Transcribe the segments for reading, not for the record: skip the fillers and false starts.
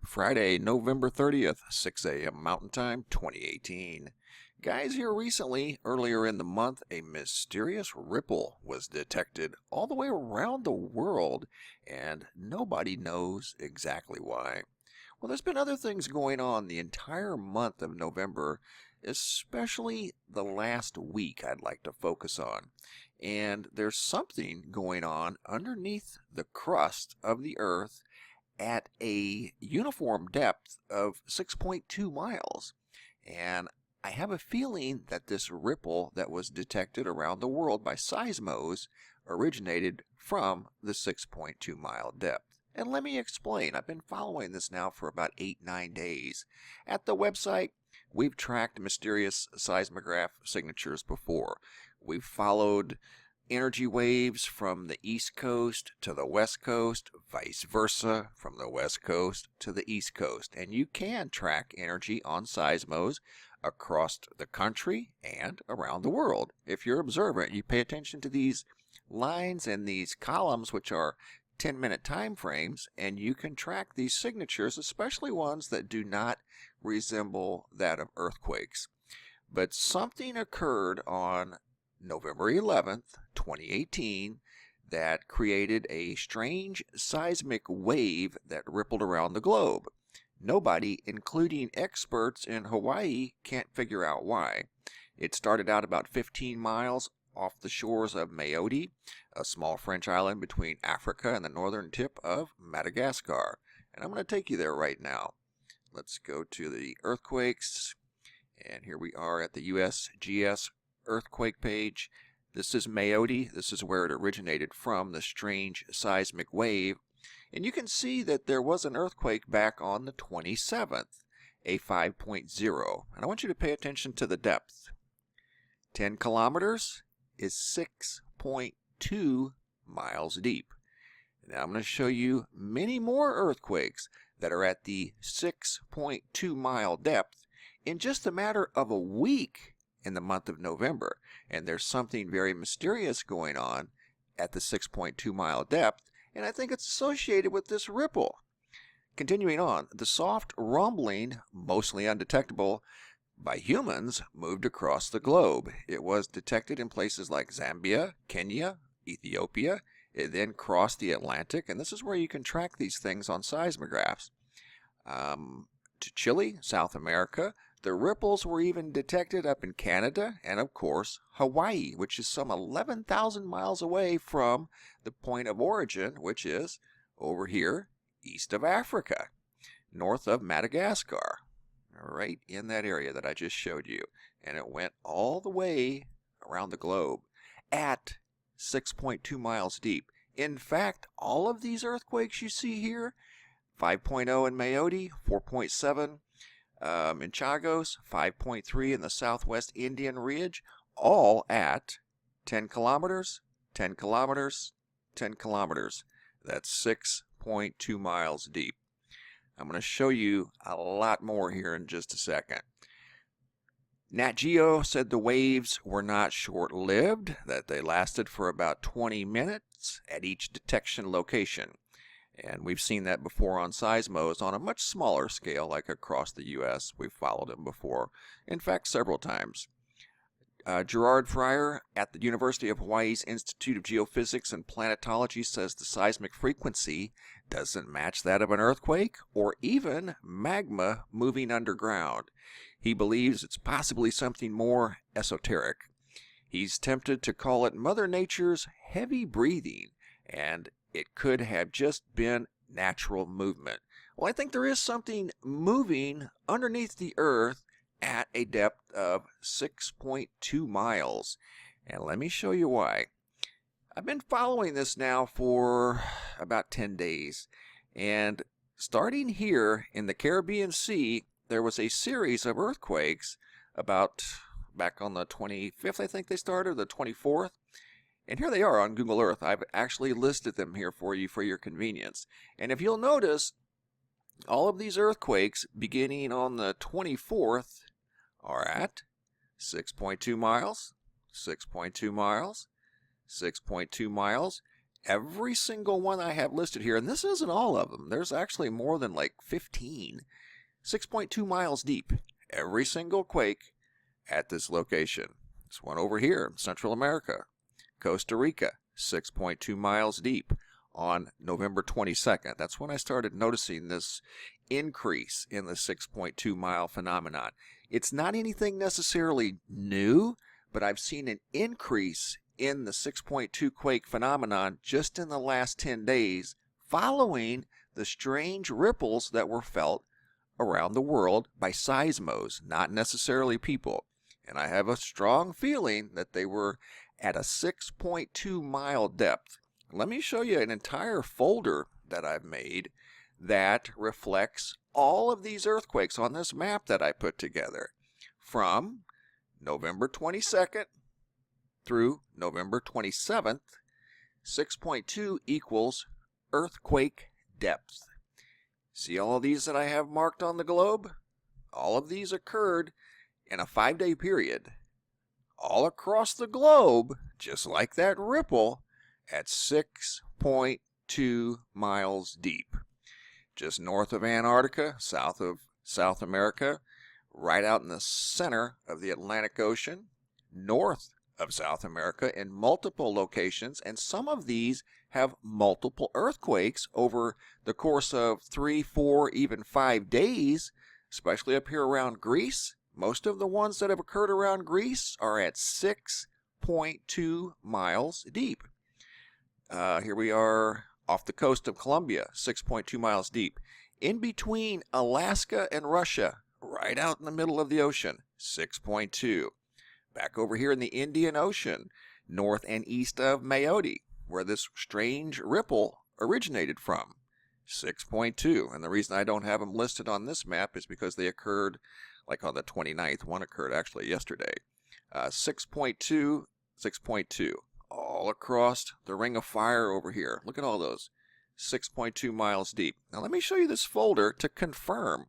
Friday, November 30th, 6 a.m. Mountain Time, 2018. Guys, here recently, earlier in the month, a mysterious ripple was detected all the way around the world, and nobody knows exactly why. Well, there's been other things going on the entire month of November, especially the last week I'd like to focus on. And there's something going on underneath the crust of the Earth at a uniform depth of 6.2 miles. And I have a feeling that this ripple that was detected around the world by seismos originated from the 6.2 mile depth. And let me explain. I've been following this now for about 8-9 days. At the website, we've tracked mysterious seismograph signatures before. We've followed energy waves from the East Coast to the West Coast, vice versa from the West Coast to the East Coast. And you can track energy on seismos across the country and around the world. If you're observant, you pay attention to these lines and these columns, which are 10-minute time frames, and you can track these signatures, especially ones that do not resemble that of earthquakes. But something occurred on November 11th, 2018, that created a strange seismic wave that rippled around the globe. Nobody, including experts in Hawaii, can't figure out why. It started out about 15 miles off the shores of Mayotte, a small French island between Africa and the northern tip of Madagascar. And I'm going to take you there right now. Let's go to the earthquakes. And here we are at the USGS earthquake page. This is Mayotte. This is where it originated from, the strange seismic wave. And you can see that there was an earthquake back on the 27th, a 5.0. And I want you to pay attention to the depth. 10 kilometers is 6.2 miles deep. Now I'm going to show you many more earthquakes that are at the 6.2 mile depth in just a matter of a week in the month of November. And there's something very mysterious going on at the 6.2 mile depth, and I think it's associated with this ripple. Continuing on, the soft rumbling, mostly undetectable by humans, moved across the globe. It was detected in places like Zambia, Kenya, Ethiopia. It then crossed the Atlantic, and this is where you can track these things on seismographs. To Chile, South America. The ripples were even detected up in Canada and, of course, Hawaii, which is some 11,000 miles away from the point of origin, which is over here east of Africa, north of Madagascar, right in that area that I just showed you. And it went all the way around the globe at 6.2 miles deep. In fact, all of these earthquakes you see here, 5.0 in Mayotte, 4.7 in Chagos, 5.3 in the southwest Indian Ridge, all at 10 kilometers, 10 kilometers, 10 kilometers. That's 6.2 miles deep. I'm going to show you a lot more here in just a second. Nat Geo said the waves were not short-lived, that they lasted for about 20 minutes at each detection location. And we've seen that before on seismos on a much smaller scale, like across the U.S. We've followed them before, in fact, several times. Gerard Fryer at the University of Hawaii's Institute of Geophysics and Planetology says the seismic frequency doesn't match that of an earthquake or even magma moving underground. He believes it's possibly something more esoteric. He's tempted to call it Mother Nature's heavy breathing, and it could have just been natural movement. Well, I think there is something moving underneath the earth at a depth of 6.2 miles. And let me show you why. I've been following this now for about 10 days. And starting here in the Caribbean Sea, there was a series of earthquakes about back on the 25th, I think they started, the 24th. And here they are on Google Earth. I've actually listed them here for you for your convenience. And if you'll notice, all of these earthquakes beginning on the 24th are at 6.2 miles, 6.2 miles, 6.2 miles, every single one I have listed here, and this isn't all of them. There's actually more than like 15. 6.2 miles deep. Every single quake at this location. This one over here, Central America. Costa Rica, 6.2 miles deep on November 22nd. That's when I started noticing this increase in the 6.2 mile phenomenon. It's not anything necessarily new, but I've seen an increase in the 6.2 quake phenomenon just in the last 10 days following the strange ripples that were felt around the world by seismos, not necessarily people. And I have a strong feeling that they were at a 6.2 mile depth. Let me show you an entire folder that I've made that reflects all of these earthquakes on this map that I put together from November 22nd through November 27th. 6.2 equals earthquake depth. See all of these that I have marked on the globe? All of these occurred in a 5-day period all across the globe, just like that ripple, at 6.2 miles deep. Just north of Antarctica, south of South America, right out in the center of the Atlantic Ocean, north of South America in multiple locations, and some of these have multiple earthquakes over the course of 3, 4, even 5 days, especially up here around Greece. Most of the ones that have occurred around Greece are at 6.2 miles deep. Here we are off the coast of Colombia, 6.2 miles deep. In between Alaska and Russia, right out in the middle of the ocean, 6.2. Back over here in the Indian Ocean, north and east of Mayotte, where this strange ripple originated from, 6.2. And the reason I don't have them listed on this map is because they occurred like on the 29th. One occurred actually yesterday. 6.2, 6.2. All across the Ring of Fire over here. Look at all those. 6.2 miles deep. Now let me show you this folder to confirm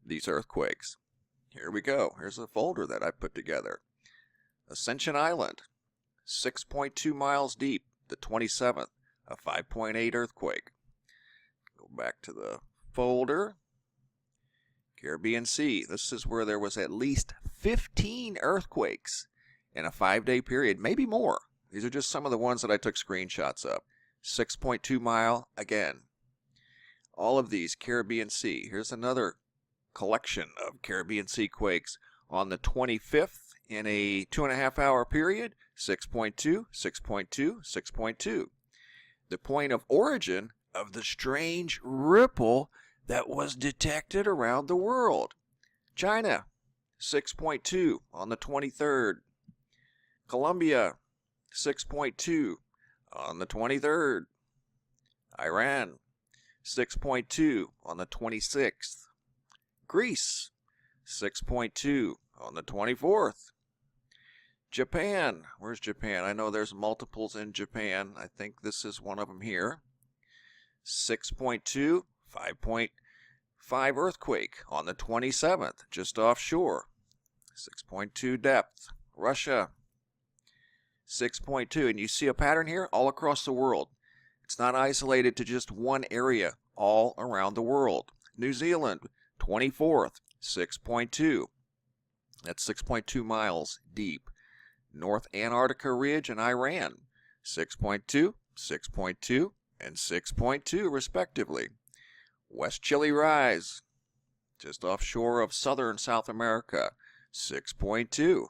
these earthquakes. Here we go. Here's a folder that I put together. Ascension Island, 6.2 miles deep, the 27th, a 5.8 earthquake. Go back to the folder. Caribbean Sea, this is where there was at least 15 earthquakes in a 5-day period, maybe more. These are just some of the ones that I took screenshots of. 6.2 mile again. All of these Caribbean Sea. Here's another collection of Caribbean Sea quakes on the 25th in a 2.5 hour period. 6.2, 6.2, 6.2. The point of origin of the strange ripple that was detected around the world. China, 6.2 on the 23rd. Colombia, 6.2 on the 23rd. Iran, 6.2 on the 26th. Greece, 6.2 on the 24th. Japan, where's Japan? I know there's multiples in Japan. I think this is one of them here. 6.2, 5.5 earthquake on the 27th, just offshore. 6.2 depth. Russia, 6.2. And you see a pattern here all across the world. It's not isolated to just one area, all around the world. New Zealand, 24th, 6.2. That's 6.2 miles deep. North Antarctica Ridge in Iran, 6.2, 6.2, and 6.2 respectively. West Chile Rise, just offshore of southern South America, 6.2.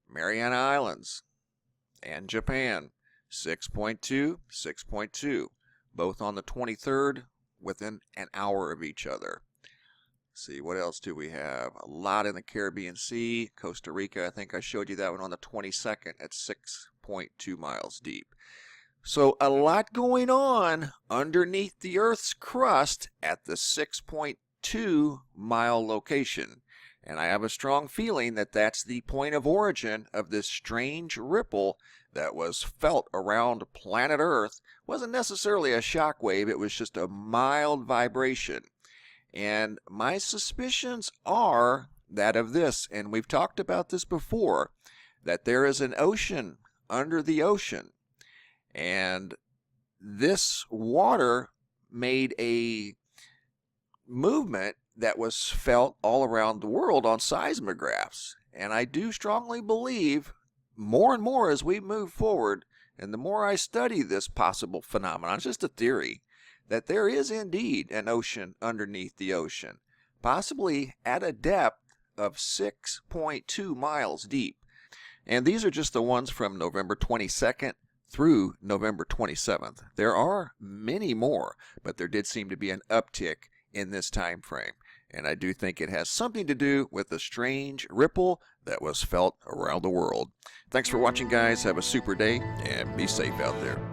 Mariana Islands and Japan, 6.2, 6.2, both on the 23rd within an hour of each other. See, what else do we have? A lot in the Caribbean Sea. Costa Rica, I think I showed you that one on the 22nd at 6.2 miles deep. So a lot going on underneath the Earth's crust at the 6.2 mile location. And I have a strong feeling that that's the point of origin of this strange ripple that was felt around planet Earth. It wasn't necessarily a shock wave, it was just a mild vibration. And my suspicions are that of this, and we've talked about this before, that there is an ocean under the ocean. And this water made a movement that was felt all around the world on seismographs. And I do strongly believe more and more as we move forward, and the more I study this possible phenomenon, it's just a theory, that there is indeed an ocean underneath the ocean, possibly at a depth of 6.2 miles deep. And these are just the ones from November 22nd through November 27th. There are many more, but there did seem to be an uptick in this time frame. And I do think it has something to do with the strange ripple that was felt around the world. Thanks for watching, guys. Have a super day and be safe out there.